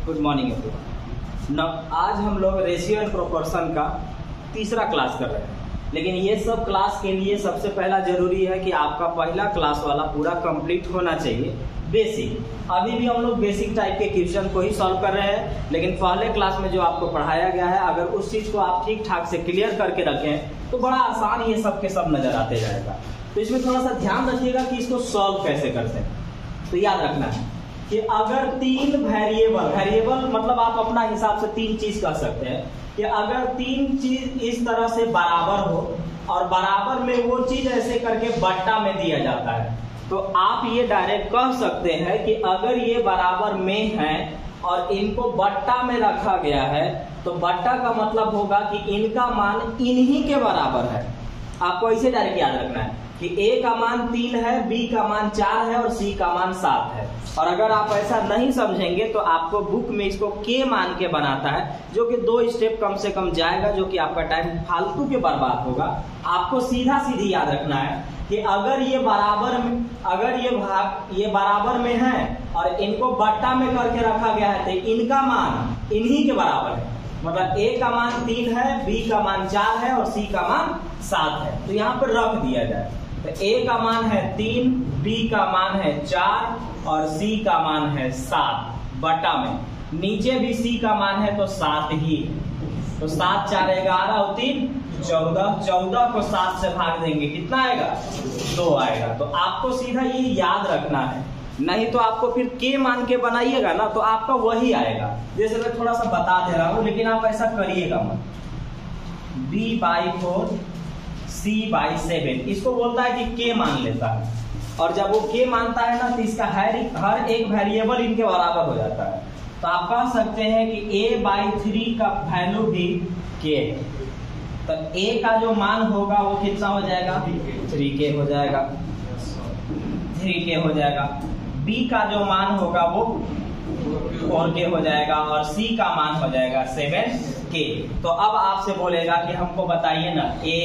Good morning everyone. आज हम लोग रेशियो एंड प्रोपोर्शन का तीसरा क्लास कर रहे हैं, लेकिन ये सब क्लास के लिए सबसे पहला जरूरी है कि आपका पहला क्लास वाला पूरा कंप्लीट होना चाहिए। बेसिक अभी भी हम लोग बेसिक टाइप के क्वेश्चन को ही सॉल्व कर रहे हैं, लेकिन पहले क्लास में जो आपको पढ़ाया गया है अगर उस चीज को आप ठीक ठाक से क्लियर करके रखें तो बड़ा आसान ये सब के सब नजर आते जाएगा। तो इसमें थोड़ा सा ध्यान रखिएगा कि इसको सॉल्व कैसे करते हैं। तो याद रखना है कि अगर तीन वेरिएबल मतलब आप अपना हिसाब से तीन चीज कर सकते हैं कि अगर तीन चीज इस तरह से बराबर हो और बराबर में वो चीज ऐसे करके बट्टा में दिया जाता है, तो आप ये डायरेक्ट कह सकते हैं कि अगर ये बराबर में है और इनको बट्टा में रखा गया है तो बट्टा का मतलब होगा कि इनका मान इन्हीं के बराबर है। आपको इसे डायरेक्ट याद रखना है कि A का मान 3 है, B का मान 4 है और C का मान 7 है। और अगर आप ऐसा नहीं समझेंगे तो आपको बुक में इसको K मान के बनाता है, जो कि 2 स्टेप कम से कम जाएगा, जो कि आपका टाइम फालतू के बर्बाद होगा। आपको सीधा सीधी याद रखना है कि अगर ये बराबर में ये बराबर में है और इनको बट्टा में करके रखा गया है तो इनका मान इन्हीं के बराबर है। मतलब A का मान 3 है, B का मान 4 है और C का मान 7 है। तो यहाँ पर रख दिया जाए तो A का मान है 3, B का मान है 4 और C का मान है 7 बटा में। नीचे भी C का मान है तो 7 ही है। तो 7 4 11 और 3 14, 14 को 7 से भाग देंगे कितना आएगा? 2 आएगा। तो आपको सीधा ये याद रखना है, नहीं तो आपको फिर K मान के बनाइएगा ना तो आपका वही आएगा। जैसे मैं थोड़ा सा बता दे रहा हूं, लेकिन आप ऐसा करिएगा मत। B/4 C/7 इसको बोलता है कि K मान लेता है, और जब वो K मानता है ना तो इसका हर एक वेरिएबल इनके बराबर हो जाता है। तो आप कह सकते हैं कि A/3 का वैल्यू भी K है। तो A का जो मान होगा वो कितना हो जाएगा? 3K हो जाएगा, 3K हो जाएगा। B का जो मान होगा वो 4K हो जाएगा और C का मान हो जाएगा 7K। तो अब आपसे बोलेगा कि हमको बताइए ना A,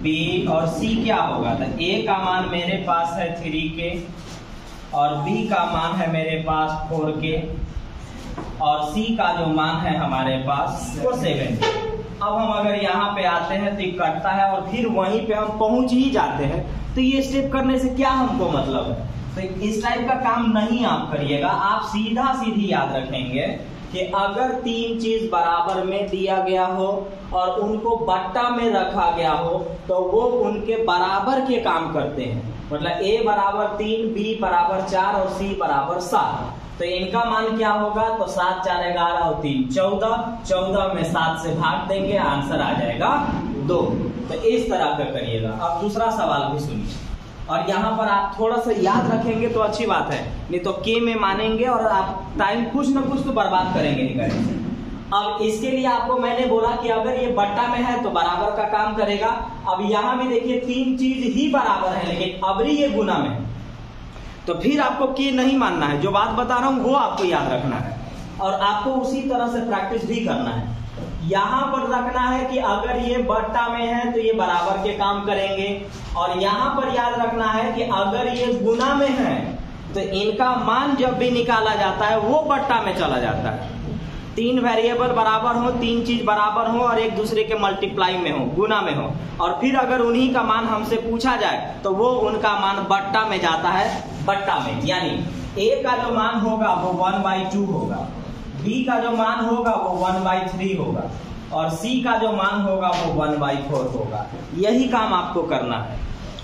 B और C क्या होगा। तो A का मान मेरे पास है 3K और B का मान है मेरे पास 4K और C का जो मान है हमारे पास वो 7K। अब हम अगर यहाँ पे आते हैं तो कटता है और फिर वहीं पे हम पहुंच ही जाते हैं। तो ये स्टेप करने से क्या हमको मतलब है? तो इस टाइप का काम नहीं आप करिएगा। आप सीधा सीधी याद रखेंगे कि अगर तीन चीज बराबर में दिया गया हो और उनको बट्टा में रखा गया हो तो वो उनके बराबर के काम करते हैं। मतलब A बराबर 3, B बराबर 4 और C बराबर 7। तो इनका मान क्या होगा? तो 7 4 11 और 3 14, 14 में 7 से भाग देंगे, आंसर आ जाएगा 2। तो इस तरह का करिएगा। अब दूसरा सवाल भी सुनिए, और यहाँ पर आप थोड़ा सा याद रखेंगे तो अच्छी बात है, नहीं तो K में मानेंगे और आप टाइम कुछ ना कुछ तो बर्बाद करेंगे ही करेंगे। अब इसके लिए आपको मैंने बोला कि अगर ये बट्टा में है तो बराबर का काम करेगा। अब यहाँ भी देखिए तीन चीज ही बराबर है, लेकिन अबरी ये गुना में है, तो फिर आपको K नहीं मानना है। जो बात बता रहा हूं वो आपको याद रखना है और आपको उसी तरह से प्रैक्टिस भी करना है। यहाँ पर रखना है कि अगर ये बट्टा में है तो ये बराबर के काम करेंगे, और यहाँ पर याद रखना है कि अगर ये गुना में है तो इनका मान जब भी निकाला जाता है वो बट्टा में चला जाता है। तीन वेरिएबल बराबर हो, तीन चीज बराबर हो और एक दूसरे के मल्टीप्लाई में हो, गुना में हो, और फिर अगर उन्हीं का मान हमसे पूछा जाए तो वो उनका मान बट्टा में जाता है, बट्टा में। यानी A का जो मान होगा वो 1/2 होगा, B का जो मान होगा वो 1/3 होगा और C का जो मान होगा वो 1/4 होगा। यही काम आपको करना है।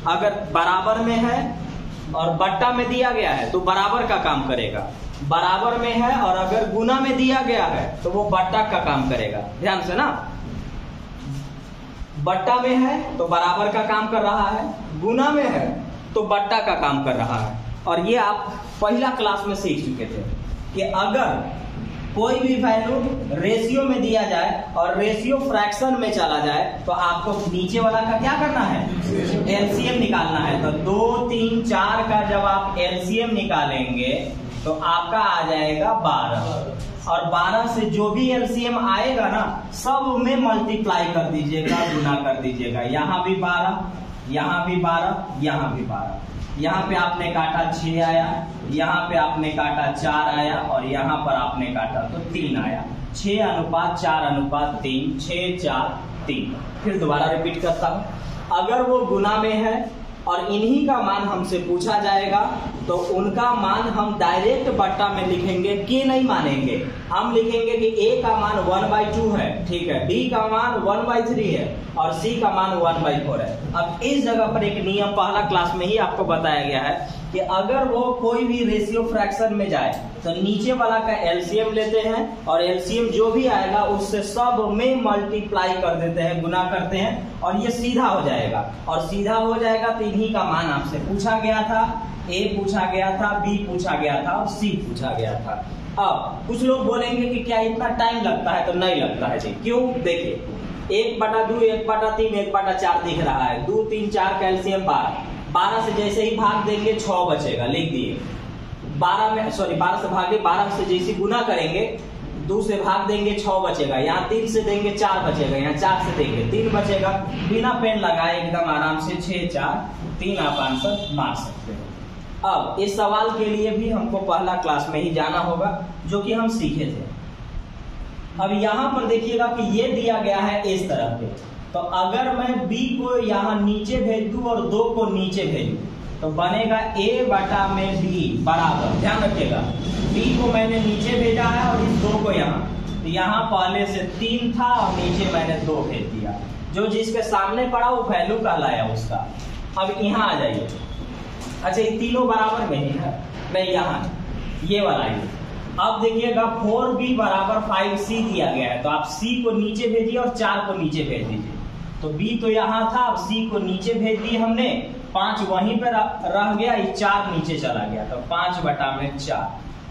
अगर बराबर में है और बट्टा में दिया गया है तो बराबर का काम करेगा, बराबर में है और अगर गुना में दिया गया है तो वो बट्टा का काम करेगा। ध्यान से ना, बट्टा में है तो बराबर का काम कर रहा है, गुना में है तो बट्टा का काम कर रहा है। और ये आप पहला क्लास में सीख चुके थे कि अगर कोई भी वैल्यू रेशियो में दिया जाए और रेशियो फ्रैक्शन में चला जाए तो आपको नीचे वाला का क्या करना है? एलसीएम निकालना है। तो 2 3 4 का जब आप एलसीएम निकालेंगे तो आपका आ जाएगा 12, और 12 से जो भी एलसीएम आएगा ना सब में मल्टीप्लाई कर दीजिएगा, गुना कर दीजिएगा। यहाँ भी 12, यहाँ भी 12, यहाँ भी 12। यहाँ पे आपने काटा 6 आया, यहाँ पे आपने काटा 4 आया और यहाँ पर आपने काटा तो 3 आया। 6:4:3, 6:4:3। फिर दोबारा रिपीट करता हूँ। अगर वो गुना में है और इन्हीं का मान हमसे पूछा जाएगा तो उनका मान हम डायरेक्ट बट्टा में लिखेंगे, के नहीं मानेंगे। हम लिखेंगे कि ए का मान 1/2 है, ठीक है, बी का मान 1/3 है और सी का मान 1/4 है। अब इस जगह पर एक नियम पहला क्लास में ही आपको बताया गया है कि अगर वो कोई भी रेशियो फ्रैक्शन में जाए तो नीचे वाला का एलसीएम लेते हैं और एलसीएम जो भी आएगा उससे सब में मल्टीप्लाई कर देते हैं, गुना करते हैं और ये सीधा हो जाएगा। और सीधा हो जाएगा तो इन्हीं का मान आपसे पूछा गया था, ए पूछा गया था, बी पूछा गया था और सी पूछा गया था। अब कुछ लोग बोलेंगे कि क्या इतना टाइम लगता है, तो नहीं लगता है जी। क्यों? देखिए 1/2, 1/3, 1/4 दिख रहा है। 2, 3, 4 कैल्शियम 12 से जैसे ही भाग देंगे 6 बचेगा, लिख दिए। 12 से भागे, 12 से जैसे गुना करेंगे 2 से भाग देंगे 6 बचेगा, यहाँ 3 से देंगे 4 बचेगा, यहाँ 4 से देंगे 3 बचेगा। बिना पेन लगाए एकदम आराम से 6-4-3 आप आंसर मार सकते हैं। अब इस सवाल के लिए भी हमको पहला क्लास में ही जाना होगा जो कि हम सीखे थे। अब यहाँ पर देखिएगा कि ये दिया गया है इस तरह पे, तो अगर मैं b को यहाँ नीचे भेज दूं और 2 को नीचे भेजूं तो बनेगा a/b बराबर, ध्यान रखिएगा b को मैंने नीचे भेजा है और इस 2 को यहाँ, तो यहाँ पहले से 3 था और नीचे मैंने 2 भेज दिया। जो जिसके सामने पड़ा वो वैल्यू कहलाया उसका। अब यहाँ आ जाइए, अच्छा ये तीनों बराबर में ही है, मैं यहाँ ये वाला ही। अब देखिएगा 4b = 5c दिया गया है, तो आप c को नीचे भेजिए और 4 को नीचे भेज दीजिए। तो b तो यहाँ था, अब c को नीचे भेज दिए हमने, 5 वहीं पर रह गया, 4 नीचे चला गया, तो 5/4।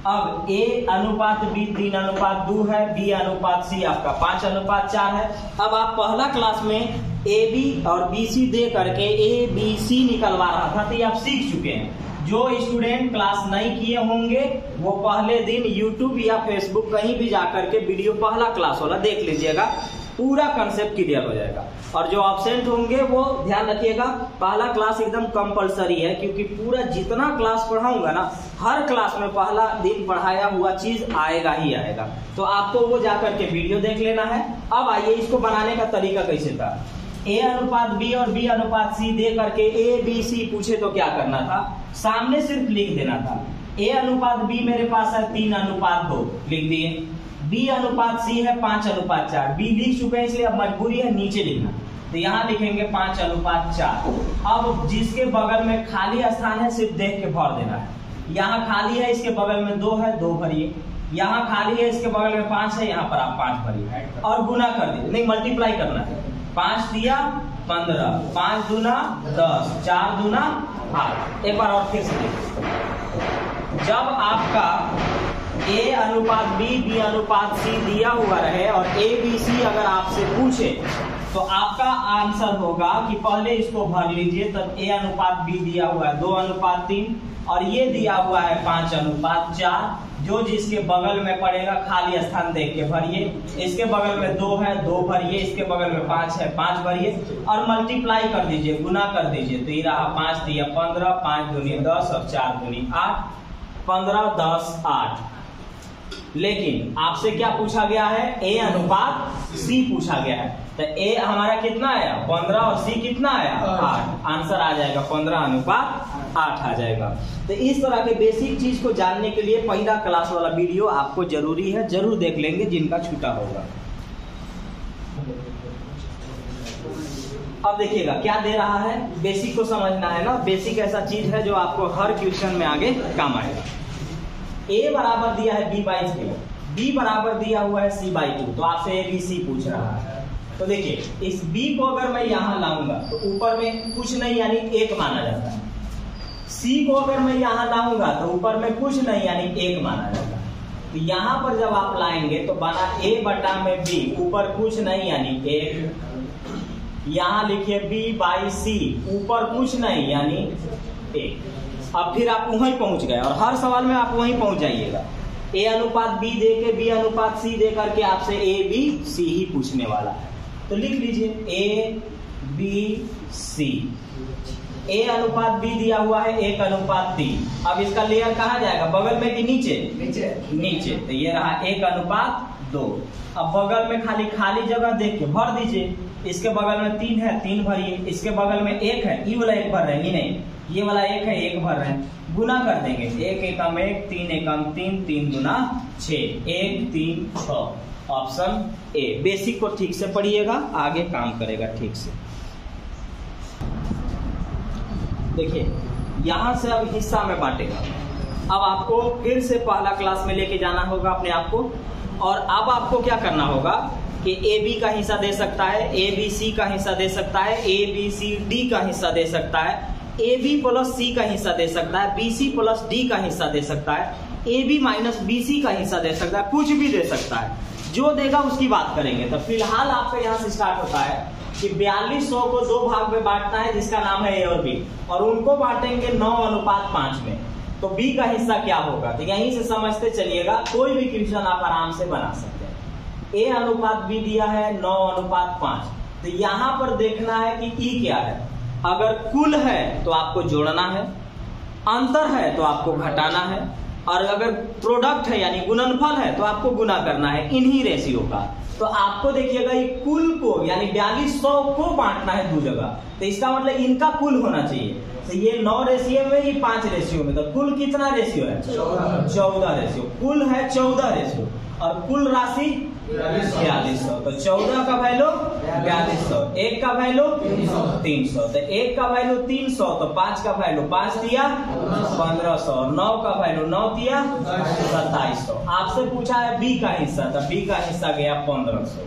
अब a/b 3:2 है, b/c आपका 5:4 है। अब आप पहला क्लास में ab और bc दे करके abc निकलवा रहा था, तो ये आप सीख चुके हैं। जो स्टूडेंट क्लास नहीं किए होंगे वो पहले दिन YouTube या Facebook कहीं भी जाकर के वीडियो पहला क्लास वाला देख लीजिएगा, पूरा कंसेप्ट क्लियर हो जाएगा। और जो एब्सेंट होंगे वो ध्यान रखिएगा, पहला क्लास एकदम कंपलसरी है, क्योंकि पूरा जितना क्लास पढ़ाऊंगा ना, हर क्लास में पहला दिन पढ़ाया हुआ चीज आएगा ही आएगा। तो आपको वो जाकर के वीडियो देख लेना है। अब आइए इसको बनाने का तरीका कैसे था। a/b और b/c दे करके a b c पूछे तो क्या करना था, सामने सिर्फ लिख देना था। a/b मेरे पास है 3:2, लिख दिए। b/c है 5:4, b लिख चुके हैं इसलिए अब मजबूरी है नीचे लिखना, तो यहाँ लिखेंगे 5:4। अब जिसके बगल में खाली स्थान है सिर्फ देख के भर देना है। यहाँ खाली है, इसके बगल में 2 है, 2 भरिए। यहाँ खाली है, इसके बगल में 5 है, यहाँ पर आप 5 भरिए और गुना कर दीजिए, नहीं मल्टीप्लाई करना है। 5 दिया 15, 5 दूना 10, 4 दूना 8। एक बार और फिर से देखिए, जब आपका a/b b/c दिया हुआ रहे और a b c अगर आपसे पूछे तो आपका आंसर होगा कि पहले इसको भर लीजिए। तब a/b दिया हुआ है 2:3 और ये दिया हुआ है 5:4। जो जिसके बगल में पड़ेगा खाली स्थान देख के भरिए। इसके बगल में 2 है, 2 भरिए। इसके बगल में 5 है, 5 भरिए और मल्टीप्लाई कर दीजिए, गुना कर दीजिए। तो ये रहा 5 दिया 15, 5 दूनी 10 और 4 दूनी 8, 15, 10, 8। लेकिन आपसे क्या पूछा गया है, a/c पूछा गया है। तो a हमारा कितना आया 15 और c कितना आया 8। आंसर आ जाएगा 15:8 आ जाएगा। तो इस तरह के बेसिक चीज को जानने के लिए पहला क्लास वाला वीडियो आपको जरूरी है, जरूर देख लेंगे जिनका छूटा होगा। अब देखिएगा क्या दे रहा है, बेसिक को समझना है ना। बेसिक ऐसा चीज है जो आपको हर क्वेश्चन में आगे काम आएगा। a बराबर दिया है b/3, b बराबर दिया हुआ है c/2, तो आपसे a b c पूछ रहा है। तो देखिए इस b को अगर मैं यहाँ लाऊंगा तो ऊपर में कुछ नहीं यानी 1 माना जाता है। c को अगर मैं यहाँ लाऊंगा तो ऊपर में कुछ नहीं यानी 1 माना जाता है। तो यहाँ पर जब आप लाएंगे तो बना a/b, ऊपर कुछ नहीं यानी 1। यहाँ लिखिए b/c, ऊपर कुछ नहीं यानी 1। अब फिर आप वहीं पहुंच गए और हर सवाल में आप वहीं पहुंच जाइएगा। a/b दे के b/c दे करके आपसे a b c ही पूछने वाला है। तो लिख लीजिए a b c। A अनुपात B दिया हुआ है 1:3। अब इसका लेयर कहाँ जाएगा, बगल में कि नीचे? नीचे। तो ये रहा 1:2। अब बगल में खाली जगह देख के भर दीजिए। इसके बगल में 3 है, 3 भरिए। इसके बगल में 1 है, ये वाला 1 भर रहे हैं कि नहीं? ये वाला 1 है, 1 भर रहे हैं। गुना कर देंगे, 1 एकम 1, 3 एकम 3, 3 दूना 6, 1 3 6। Option A. बेसिक को ठीक से पढ़िएगा, आगे काम करेगा ठीक से। देखिए यहां से अब हिस्सा में बांटेगा। अब आपको फिर से पहला क्लास में लेके जाना होगा अपने आप को। और अब आपको क्या करना होगा कि ए बी का हिस्सा दे सकता है, ए बी सी का हिस्सा दे सकता है, ए बी सी डी का हिस्सा दे सकता है, ए बी प्लस सी का हिस्सा दे सकता है, बी सी प्लस डी का हिस्सा दे सकता है, A B minus B C का हिस्सा दे सकता है, कुछ भी दे सकता है। जो देगा उसकी बात करेंगे। तो फिलहाल आपका यहाँ से स्टार्ट होता है कि 4200 को 2 भाग में बांटना है, जिसका नाम है ए और बी, और उनको बांटेंगे 9:5 में। तो बी का हिस्सा क्या होगा, तो यहीं से समझते चलिएगा। कोई भी क्वेश्चन आप आराम से बना सकते हैं। ए अनुपात बी दिया है 9:5। तो यहाँ पर देखना है कि ई क्या है। अगर कुल है तो आपको जोड़ना है, अंतर है तो आपको घटाना है, और अगर प्रोडक्ट है यानी गुणनफल है तो आपको गुना करना है इन्हीं रेशियो का। तो आपको देखिएगा ये कुल को यानी 4200 को बांटना है 2 जगह। तो इसका मतलब इनका कुल होना चाहिए। तो ये 9 रेशियो में, ये 5 रेशियो में। तो कुल कितना रेशियो है? 14 रेशियो। कुल है 14 रेशियो और कुल राशि 4200। तो 14 का वैल्यू 4200, 1 का वैल्यू 300। तो 1 का वैल्यू 300, तो 5 का वैल्यू 5 दिया 1500, और 9 का वैल्यू 9 दिया 2700। आपसे पूछा है बी का हिस्सा, तो बी का हिस्सा गया 1500।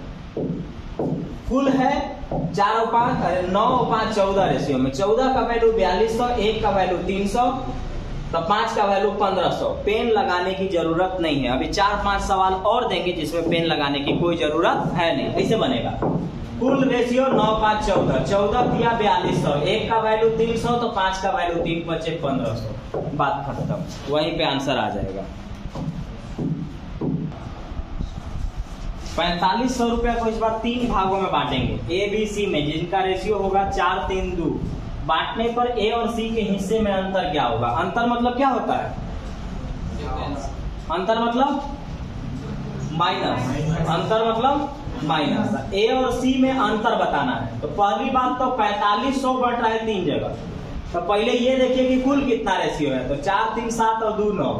कुल है 4 और 5 9 और 5 14 रेशियो में। 14 का वैल्यू 4200, 1 का वैल्यू 300, तो 5 का वैल्यू 1500। पेन लगाने की जरूरत नहीं है। अभी 4-5 सवाल और देंगे जिसमें पेन लगाने की कोई जरूरत है नहीं। ऐसे बनेगा कुल रेशियो 9 5 14, 14 दिया 4200, 1 का वैल्यू 300, तो 5 का वैल्यू 3 5 1500। बात खत्म, वहीं पे आंसर आ जाएगा। 4500 रुपया को इस बार 3 भागों में बांटेंगे ए बी सी में, जिनका रेशियो होगा 4 3 2। बांटने पर ए और सी के हिस्से में अंतर क्या होगा? अंतर मतलब क्या होता है? अंतर मतलब माइनस। अंतर मतलब माइनस। ए और सी में अंतर बताना है। तो पहली बात तो 4500 बढ़ रहा है 3 जगह। तो पहले ये देखिए कि कुल कितना रेशियो है। तो 4 3 7 और 2 9।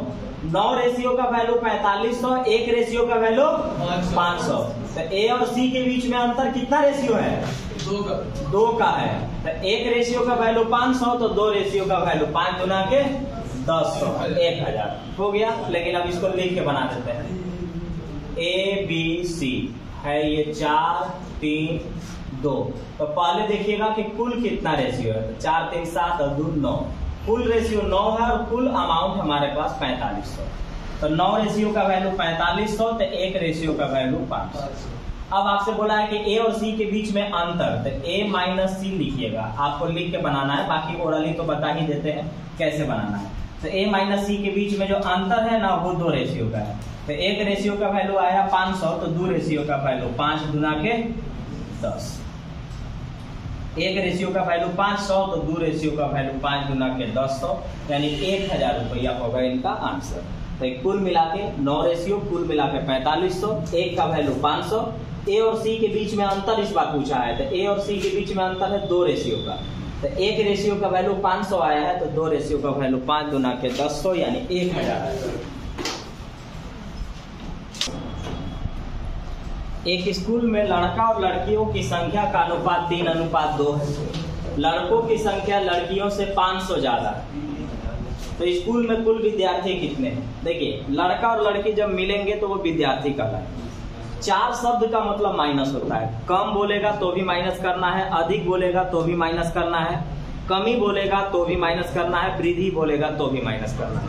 9 रेशियो का वैल्यू 4500, 1 रेशियो का वैल्यू 500। तो ए और सी के बीच में अंतर कितना रेशियो है? 2 का है। तो 1 रेशियो का वैल्यू 500, तो 2 रेशियो का वैल्यू 5 गुना के 1000, 1000 हो गया। लेकिन अब इसको लिख के बना देते हैं। ए बी सी है ये 4 3 2। तो पहले देखिएगा कि कुल कितना रेशियो है। तो 4 3 7 और 2 9। कुल रेशियो 9 है और कुल अमाउंट हमारे पास 4500। तो 9 रेशियो का वैल्यू 4500, तो 1 रेशियो का वैल्यू 500। अब आपसे बोला है कि ए और सी के बीच में अंतर, तो ए माइनस सी लिखिएगा। आपको लिख के बनाना है, बाकी ओरली तो बता ही देते हैं कैसे बनाना है। तो ए माइनस सी के बीच में जो अंतर है ना, वो 2 रेशियो का है। तो 1 रेशियो का वैल्यू आया 500, तो 2 रेशियो का वैल्यू 5 गुना के 10। 1 रेशियो का वैल्यू 500, तो 2 रेशियो का वैल्यू 5 गुना के 1000, यानी 1000 रुपया होगा इनका आंसर। तो कुल मिला के 9 रेशियो, कुल मिला के 4500, 1 का वैल्यू 500। ए और सी के बीच में अंतर इस बार पूछा है। तो ए और सी के बीच में अंतर है 2 रेशियो का। तो 1 रेशियो का वैल्यू 500 आया है, तो 2 रेशियो का वैल्यू 5 गुना के 1000, यानी 1000। एक स्कूल में लड़का और लड़कियों की संख्या का अनुपात 3:2 है। लड़कों की संख्या लड़कियों से 500 ज्यादा है। तो स्कूल में कुल विद्यार्थी कितने हैं? देखिए लड़का और लड़की जब मिलेंगे तो वो विद्यार्थी कहलाए। 4 शब्द का मतलब माइनस होता है। कम बोलेगा तो भी माइनस करना है, अधिक बोलेगा तो भी माइनस करना है, कमी बोलेगा तो भी माइनस करना है, वृद्धि बोलेगा तो भी माइनस करना है।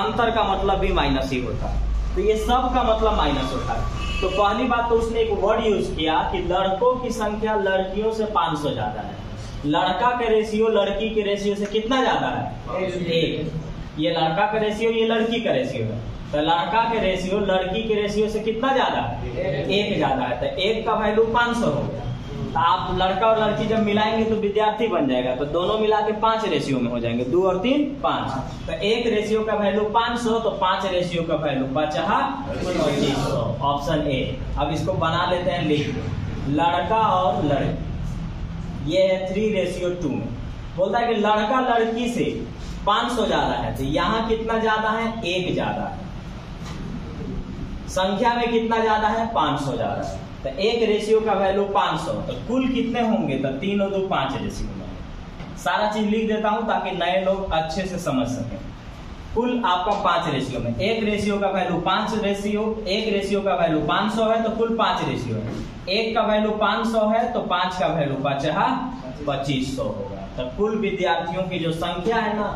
अंतर का मतलब भी माइनस ही होता है। तो ये सब का मतलब माइनस होता है। तो पहली बात तो उसने एक वर्ड यूज किया कि लड़कों की संख्या लड़कियों से 500 ज्यादा है। लड़का के रेशियो लड़की के रेशियो से कितना ज्यादा है? 1। ये लड़का का रेशियो, ये लड़की का रेशियो है। तो लड़का के रेशियो लड़की के रेशियो से कितना ज्यादा है? 1 ज्यादा है। तो 1 का वैल्यू 500 हो गया। तो आप लड़का और लड़की जब मिलाएंगे तो विद्यार्थी बन जाएगा, तो दोनों मिला के 5 रेशियो में हो जाएंगे, 2 और 3 5। तो 1 रेशियो का वैल्यू 500, तो 5 रेशियो का वैल्यू 2500, ऑप्शन ए। अब इसको बना लेते हैं लिख, लड़का और लड़की, ये है 3:2 में। बोलता है कि लड़का लड़की से 500 ज्यादा है, तो यहाँ कितना ज्यादा है, 1 ज्यादा है, संख्या में कितना ज्यादा है, 500 ज्यादा है। तो 1 रेशियो का वैल्यू 500, तो कुल कितने होंगे, तो 3 और 2 5 रेशियो में। सारा चीज लिख देता हूं ताकि नए लोग अच्छे से समझ सकें। कुल आपका 5 रेशियो में, 1 रेशियो का वैल्यू 5 रेशियो, 1 रेशियो का वैल्यू 500 है, तो कुल 5 रेशियो है। 1 का वैल्यू 500 है, तो 5 का वैल्यू 2500 होगा। तो कुल विद्यार्थियों की जो संख्या है ना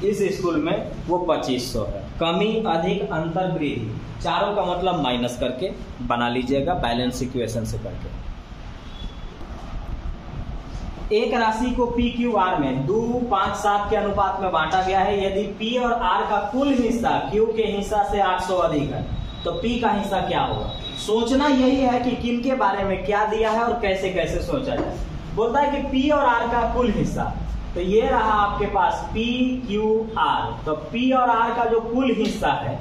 इस स्कूल में वो 2500 है। कमी अधिक अंतर वृद्धि, चारों का मतलब माइनस करके बना लीजिएगा बैलेंस इक्वेशन से करके। एक राशि को पी क्यू आर में 2, 5, 7 के अनुपात में बांटा गया है। यदि पी और आर का कुल हिस्सा क्यू के हिस्सा से 800 अधिक है तो पी का हिस्सा क्या होगा। सोचना यही है कि किन के बारे में क्या दिया है और कैसे कैसे सोचा जाए। बोलता है कि पी और आर का कुल हिस्सा, तो ये रहा आपके पास पी क्यू आर। तो पी और आर का जो कुल हिस्सा है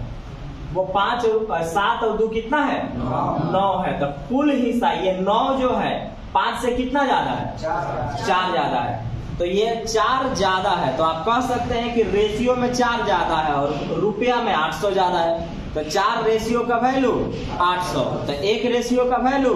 वो 5 और 7 और 2 कितना है, 9 है। तो कुल हिस्सा ये 9 जो है 5 से कितना ज्यादा है, 4 ज्यादा है। तो ये 4 ज्यादा है, तो आप कह सकते हैं कि रेशियो में 4 ज्यादा है और रुपया में 800 ज्यादा है। तो 4 रेशियो का वैल्यू 800, तो 1 रेशियो का वैल्यू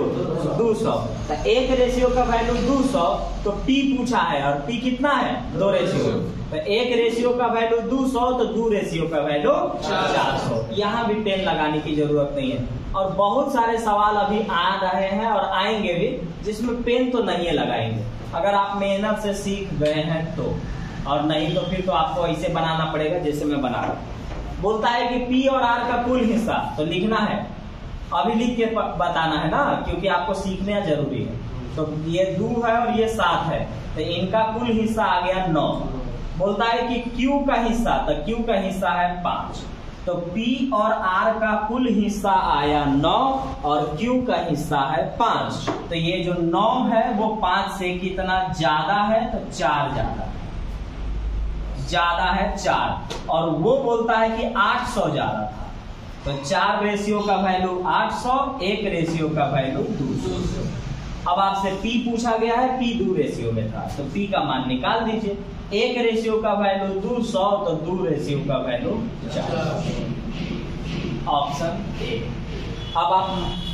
200। तो 1 रेशियो का वैल्यू 200, तो P पूछा है और P कितना है, 2 रेशियो। तो 1 रेशियो का वैल्यू 200, तो 2 रेशियो का वैल्यू 400। यहाँ भी पेन लगाने की जरूरत नहीं है। और बहुत सारे सवाल अभी आ रहे हैं और आएंगे भी जिसमें पेन तो नहीं लगाएंगे, अगर आप मेहनत से सीख गए हैं तो, और नहीं तो फिर तो आपको ऐसे बनाना पड़ेगा जैसे मैं बना रहा हूं। बोलता है कि पी और आर का कुल हिस्सा, तो लिखना है, अभी लिख के बताना है ना, क्योंकि आपको सीखना जरूरी है। तो ये 2 है और ये 7 है, तो इनका कुल हिस्सा आ गया 9। बोलता है कि क्यू का हिस्सा, तो क्यू का हिस्सा है 5। तो पी और आर का कुल हिस्सा आया 9 और क्यू का हिस्सा है 5। तो ये जो 9 है वो 5 से कितना ज्यादा है, तो 4 ज्यादा है 4। और वो बोलता है कि 800 ज्यादा था, तो 4 रेशियो का वैल्यू 800, 1 रेशियो का वैल्यू 200। अब आपसे P पूछा गया है, P 2 रेशियो में था, तो P का मान निकाल दीजिए। 1 रेशियो का वैल्यू 200, तो 2 रेशियो का वैल्यू 4, ऑप्शन ए। अब आप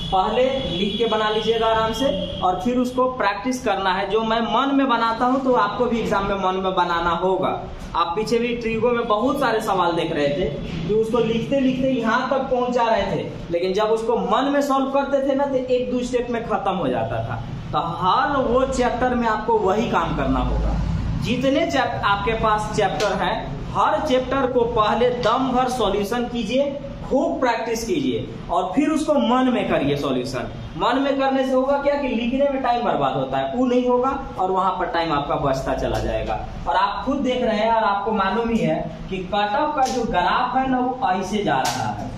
पहले लिख के बना लीजिएगा आराम से, और फिर उसको प्रैक्टिस करना है। जो मैं मन में बनाता हूं तो आपको भी एग्जाम में मन में बनाना होगा। आप पीछे भी ट्रिगो में बहुत सारे सवाल देख रहे थे कि उसको लिखते लिखते यहाँ तक पहुंचा रहे थे, लेकिन जब उसको मन में सॉल्व करते थे ना तो 1-2 स्टेप में खत्म हो जाता था। तो हर वो चैप्टर में आपको वही काम करना होगा। जितने आपके पास चैप्टर हैं, हर चैप्टर को पहले दम भर सॉल्यूशन कीजिए, खूब प्रैक्टिस कीजिए, और फिर उसको मन में करिए सॉल्यूशन। मन में करने से होगा क्या कि लिखने में टाइम बर्बाद होता है, वो नहीं होगा और वहां पर टाइम आपका बचता चला जाएगा। और आप खुद देख रहे हैं और आपको मालूम ही है कि कट ऑफ का जो ग्राफ है ना वो ऐसे जा रहा है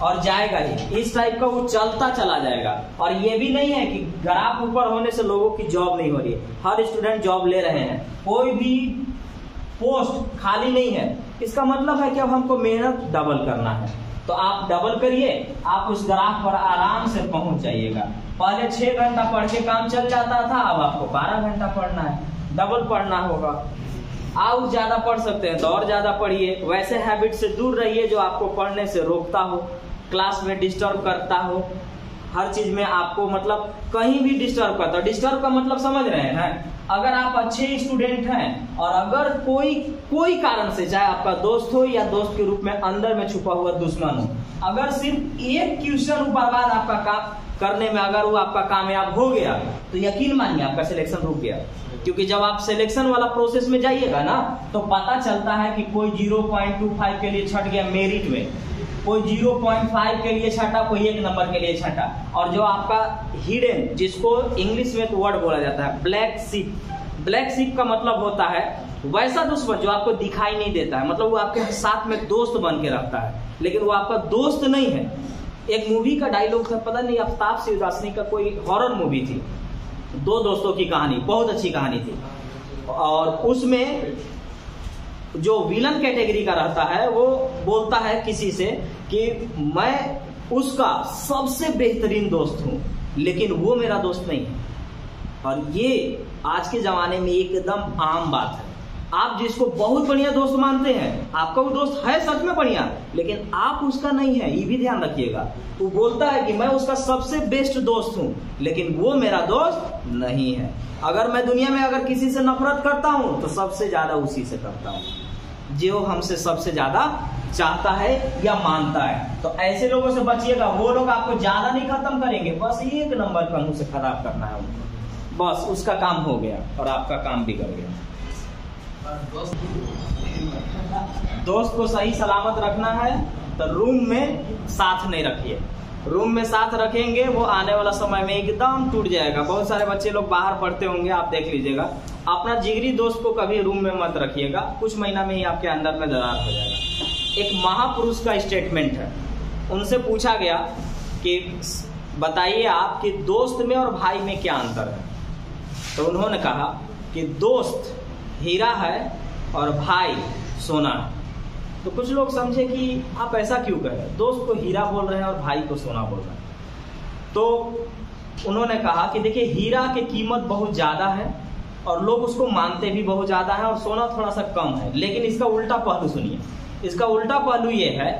और जाएगा ही, इस टाइप का वो चलता चला जाएगा। और ये भी नहीं है कि ग्राफ ऊपर होने से लोगों की जॉब नहीं हो रही है, हर स्टूडेंट जॉब ले रहे हैं, कोई भी पोस्ट खाली नहीं है। इसका मतलब है कि अब हमको मेहनत डबल करना है, तो आप डबल करिए, आप उस ग्राफ पर आराम से पहुंच जाइएगा। पहले 6 घंटा पढ़ के काम चल जाता था, अब आपको 12 घंटा पढ़ना है, डबल पढ़ना होगा। आप ज्यादा पढ़ सकते हैं तो और ज्यादा पढ़िए। वैसे हैबिट से दूर रहिए जो आपको पढ़ने से रोकता हो, क्लास में डिस्टर्ब करता हो, हर चीज में आपको मतलब कहीं भी डिस्टर्ब करता हो। डिस्टर्ब का मतलब समझ रहे हैं, अगर आप अच्छे स्टूडेंट हैं और अगर कोई कारण से, चाहे आपका दोस्त हो या दोस्त के रूप में अंदर में छुपा हुआ दुश्मन हो, अगर सिर्फ एक क्वेश्चन बर्बाद आपका काम करने में अगर वो आपका कामयाब हो गया तो यकीन मानिए आपका सिलेक्शन रुक गया। क्योंकि जब आप सिलेक्शन वाला प्रोसेस में जाइएगा ना तो पता चलता है कि कोई 0.25 के लिए छट गया मेरिट में, कोई 0.5 के लिए छटा, कोई 1 नंबर के लिए छटा। और जो आपका हिडन, जिसको इंग्लिश में एक वर्ड बोला जाता है ब्लैक शिप, ब्लैक शिप का मतलब होता है वैसा दुश्मन जो आपको दिखाई नहीं देता है, मतलब वो आपके साथ में दोस्त बन के रखता है लेकिन वो आपका दोस्त नहीं है। एक मूवी का डायलॉग था, पता नहीं आफ्ताब से उदासनी का कोई हॉरर मूवी थी, दो दोस्तों की कहानी, बहुत अच्छी कहानी थी। और उसमें जो विलन कैटेगरी का रहता है वो बोलता है किसी से कि मैं उसका सबसे बेहतरीन दोस्त हूं, लेकिन वो मेरा दोस्त नहीं है। और ये आज के जमाने में एकदम आम बात है। आप जिसको बहुत बढ़िया दोस्त मानते हैं, आपका वो दोस्त है सच में बढ़िया, लेकिन आप उसका नहीं है, ये भी ध्यान रखिएगा। वो बोलता है कि मैं उसका सबसे बेस्ट दोस्त हूं, लेकिन वो मेरा दोस्त नहीं है। अगर मैं दुनिया में अगर किसी से नफरत करता हूं तो सबसे ज्यादा उसी से करता हूं, जो हमसे सबसे ज्यादा चाहता है या मानता है। तो ऐसे लोगों से बचिएगा। वो लोग आपको ज्यादा नहीं खत्म करेंगे, बस एक नंबर कानून से खराब करना है उनको, बस उसका काम हो गया और आपका काम बिगड़ गया। दोस्त को सही सलामत रखना है तो रूम में साथ नहीं रखिए। रूम में साथ रखेंगे वो आने वाला समय में एकदम टूट जाएगा। बहुत सारे बच्चे लोग बाहर पढ़ते होंगे, आप देख लीजिएगा। अपना जिगरी दोस्त को कभी रूम में मत रखिएगा, कुछ महीना में ही आपके अंदर में दरार हो जाएगा। एक महापुरुष का स्टेटमेंट है, उनसे पूछा गया कि बताइए आप कि दोस्त में और भाई में क्या अंतर है। तो उन्होंने कहा कि दोस्त हीरा है और भाई सोना है। तो कुछ लोग समझे कि आप ऐसा क्यों कह रहे हैं, दोस्त को हीरा बोल रहे हैं और भाई को सोना बोल रहे हैं। तो उन्होंने कहा कि देखिए, हीरा की कीमत बहुत ज्यादा है और लोग उसको मानते भी बहुत ज्यादा है, और सोना थोड़ा सा कम है। लेकिन इसका उल्टा पहलू सुनिए। इसका उल्टा पहलू ये है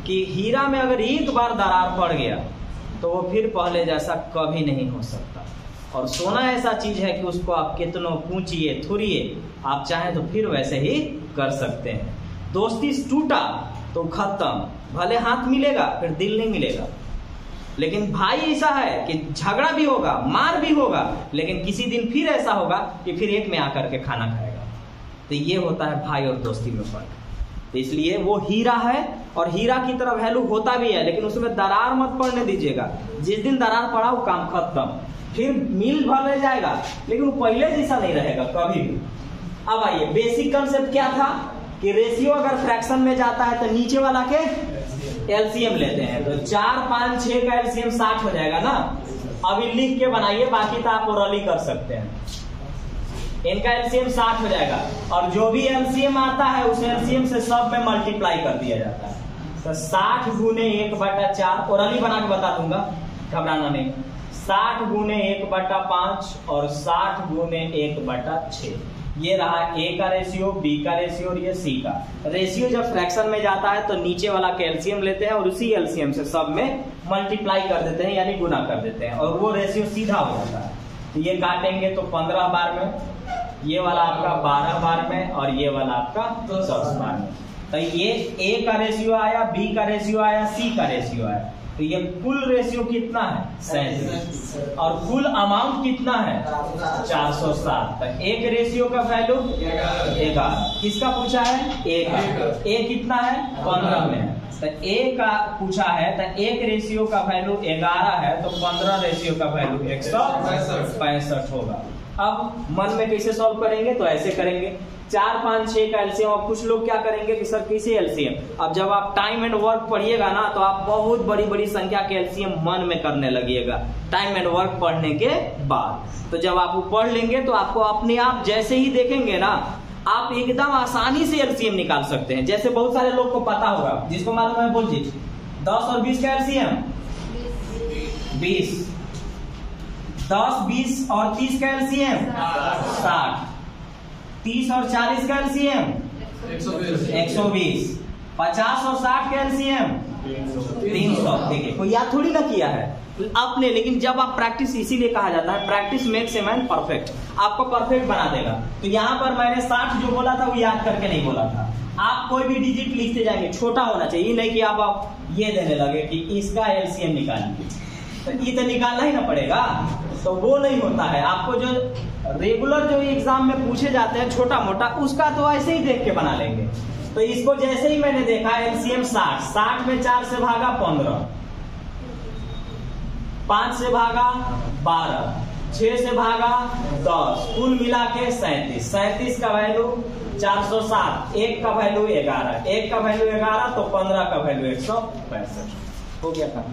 कि हीरा में अगर एक बार दरार पड़ गया तो वो फिर पहले जैसा कभी नहीं हो सकता। और सोना ऐसा चीज है कि उसको आप कितनों पूछिए थुरिए, आप चाहें तो फिर वैसे ही कर सकते हैं। दोस्ती टूटा तो खत्म, भले हाथ मिलेगा फिर दिल नहीं मिलेगा। लेकिन भाई ऐसा है कि झगड़ा भी होगा, मार भी होगा, लेकिन किसी दिन फिर ऐसा होगा कि फिर एक में आकर के खाना खाएगा। तो ये होता है भाई और दोस्ती में फर्क। तो इसलिए वो हीरा है और हीरा की तरह वैल्यू होता भी है, लेकिन उसमें दरार मत पड़ने दीजिएगा। जिस दिन दरार पड़ा वो काम खत्म, फिर मिल भर ले जाएगा, लेकिन वो पहले जैसा नहीं रहेगा कभी भी। अब आइए, बेसिक कंसेप्ट क्या था कि रेशियो अगर फ्रैक्शन में जाता है तो नीचे वाला के एलसीएम लेते हैं। तो 4, 5, 6 का एलसीएम 60 हो जाएगा ना। अभी लिख के बनाइए, बाकी तो आप ओरली कर सकते हैं। इनका एलसीएम 60 हो जाएगा और जो भी एलसीएम आता है उस एलसीएम से सब में मल्टीप्लाई कर दिया जाता है। तो 60 गुने 1/4, ओरली बना के बता दूंगा, घबराना नहीं। 60 गुने 1/5 और 60 गुने 1/6। ये रहा ए का रेशियो, बी का रेशियो और ये सी का रेशियो। जब फ्रैक्शन में जाता है तो नीचे वाला कैल्शियम लेते हैं और उसी एलसीएम से सब में मल्टीप्लाई कर देते हैं, यानी गुना कर देते हैं, और वो रेशियो सीधा हो जाता है। तो ये काटेंगे तो 15 बार में, ये वाला आपका 12 बार में और ये वाला आपका 10 बार में। तो ये ए का रेशियो आया, बी का रेशियो आया, सी का रेशियो आया। तो ये कुल रेशियो कितना है 37 और कुल अमाउंट कितना है 407। तो एक रेशियो का वैल्यू 11। किसका पूछा है? ए का। ए कितना है 15 में है। तो ए का पूछा है तो एक रेशियो का वैल्यू 11 है, तो 15 रेशियो का वैल्यू 165 होगा। अब मन में कैसे सॉल्व करेंगे? तो ऐसे करेंगे, 4, 5, 6 का एलसीएम। अब कुछ लोग क्या करेंगे कि सर किसे एलसीएम? अब जब आप टाइम एंड वर्क पढ़िएगा ना तो आप बहुत बड़ी बड़ी संख्या के एलसीएम मन में करने लगिएगा टाइम एंड वर्क पढ़ने के बाद। तो जब आप वो पढ़ लेंगे तो आपको अपने आप जैसे ही देखेंगे ना, आप एकदम आसानी से एलसीएम निकाल सकते हैं। जैसे बहुत सारे लोग को पता होगा, जिसको मालूम है बोल दीजिए। 10 और 20 का एलसीएम 20, 10, 20 और 30 का एलसीएम 60, 30 और 40 का एलसीएम 120, 50 और 60 का एलसीएम 300। देखिए कोई याद थोड़ी ना किया है आपने, लेकिन जब आप प्रैक्टिस, इसीलिए कहा जाता है practice makes a man perfect, आपको परफेक्ट बना देगा। तो यहाँ पर मैंने 60 जो बोला था वो याद करके नहीं बोला था। आप कोई भी डिजिट लिखते जाएंगे छोटा होना चाहिए, ये नहीं कि आप ये देने लगे कि इसका एलसीएम निकालिए, तो ये तो निकालना ही ना पड़ेगा। तो वो नहीं होता है। आपको जो रेगुलर जो एग्जाम में पूछे जाते हैं छोटा मोटा, उसका तो ऐसे ही देख के बना लेंगे। तो इसको जैसे ही मैंने देखा एलसीएम 60 में 4 से भागा 15, 5 से भागा 12, 6 से भागा 10, कुल मिला के 37 का वैल्यू 407, 1 का वैल्यू 11, 1 का वैल्यू 11 तो 15 का वैल्यू 165 हो गया था।